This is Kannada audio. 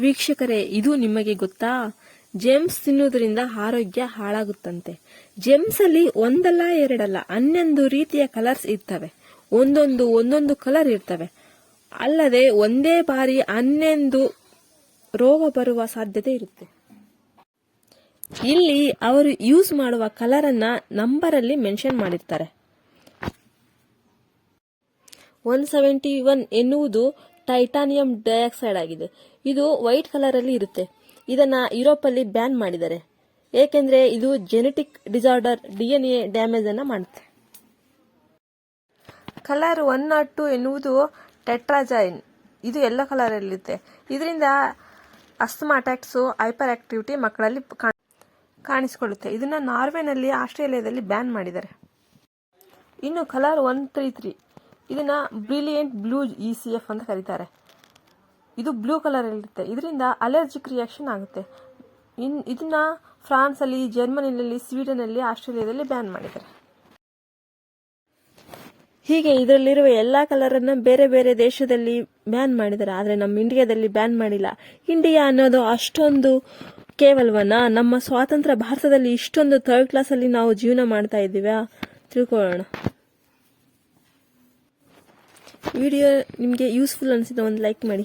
ವೀಕ್ಷಕರೇ, ಇದು ನಿಮಗೆ ಗೊತ್ತಾ? ಜೆಮ್ಸ್ ತಿನ್ನುವುದರಿಂದ ಆರೋಗ್ಯ ಹಾಳಾಗುತ್ತಂತೆ. ಜೆಮ್ಸ್ ಅಲ್ಲಿ ಒಂದಲ್ಲ ಎರಡಲ್ಲ 11 ರೀತಿಯ ಕಲರ್ಸ್ ಇರ್ತವೆ. ಒಂದೊಂದು ಕಲರ್ ಇರ್ತವೆ. ಅಲ್ಲದೆ ಒಂದೇ ಬಾರಿ 11 ರೋಗ ಬರುವ ಸಾಧ್ಯತೆ ಇರುತ್ತೆ. ಇಲ್ಲಿ ಅವರು ಯೂಸ್ ಮಾಡುವ ಕಲರ್ ಅನ್ನ ನಂಬರ್ ಅಲ್ಲಿ ಮೆನ್ಷನ್ ಮಾಡಿರ್ತಾರೆ. 171 ಎನ್ನುವುದು ಟೈಟಾನಿಯಂ ಡೈಆಕ್ಸೈಡ್ ಆಗಿದೆ. ಇದು ವೈಟ್ ಕಲರ್ ಅಲ್ಲಿ ಇರುತ್ತೆ. ಇದನ್ನ ಯುರೋಪ್ ಅಲ್ಲಿ ಬ್ಯಾನ್ ಮಾಡಿದ್ದಾರೆ, ಏಕೆಂದ್ರೆ ಇದು ಜೆನೆಟಿಕ್ ಡಿಸಾರ್ಡರ್ DNA ಡ್ಯಾಮೇಜ್ ಅನ್ನ ಮಾಡುತ್ತೆ. ಕಲರ್ 102 ಎನ್ನುವುದು ಟೆಟ್ರಾಜೈನ್. ಇದು ಎಲ್ಲ ಕಲರ್ ಅಲ್ಲಿರುತ್ತೆ. ಇದರಿಂದ ಅಸ್ತಮಾ ಅಟ್ಯಾಕ್ಸ್, ಹೈಪರ್ ಆಕ್ಟಿವಿಟಿ ಮಕ್ಕಳಲ್ಲಿ ಕಾಣಿಸಿಕೊಳ್ಳುತ್ತೆ. ಇದನ್ನ ನಾರ್ವೆನಲ್ಲಿ, ಆಸ್ಟ್ರೇಲಿಯಾದಲ್ಲಿ ಬ್ಯಾನ್ ಮಾಡಿದ್ದಾರೆ. ಇನ್ನು ಕಲರ್ 133, ಇದನ್ನ ಬ್ರಿಲಿಯಂಟ್ ಬ್ಲೂ ECF ಅಂತ ಕರೀತಾರೆ. ಇದು ಬ್ಲೂ ಕಲರ್ ಇರುತ್ತೆ. ಇದರಿಂದ ಅಲರ್ಜಿಕ್ ರಿಯಾಕ್ಷನ್ ಆಗುತ್ತೆ. ಇದನ್ನ ಫ್ರಾನ್ಸ್ ಅಲ್ಲಿ, ಜರ್ಮನಿಯಲ್ಲಿ, ಸ್ವೀಡನ್ ಅಲ್ಲಿ, ಆಸ್ಟ್ರೇಲಿಯಾದಲ್ಲಿ ಬ್ಯಾನ್ ಮಾಡಿದ್ದಾರೆ. ಹೀಗೆ ಇದರಲ್ಲಿರುವ ಎಲ್ಲಾ ಕಲರ್ ಅನ್ನ ಬೇರೆ ಬೇರೆ ದೇಶದಲ್ಲಿ ಬ್ಯಾನ್ ಮಾಡಿದ್ದಾರೆ. ಆದ್ರೆ ನಮ್ಮ ಇಂಡಿಯಾದಲ್ಲಿ ಬ್ಯಾನ್ ಮಾಡಿಲ್ಲ. ಇಂಡಿಯಾ ಅನ್ನೋದು ಅಷ್ಟೊಂದು ಕೇವಲವನ್ನ? ನಮ್ಮ ಸ್ವಾತಂತ್ರ್ಯ ಭಾರತದಲ್ಲಿ ಇಷ್ಟೊಂದು ಥರ್ಡ್ ಕ್ಲಾಸ್ ಅಲ್ಲಿ ನಾವು ಜೀವನ ಮಾಡ್ತಾ ಇದ್ದೀವಾ? ತಿಳ್ಕೊಳ್ಳೋಣ. ವಿಡಿಯೋ ನಿಮಗೆ ಯೂಸ್ಫುಲ್ ಅನಿಸಿದ ಒಂದು ಲೈಕ್ ಮಾಡಿ.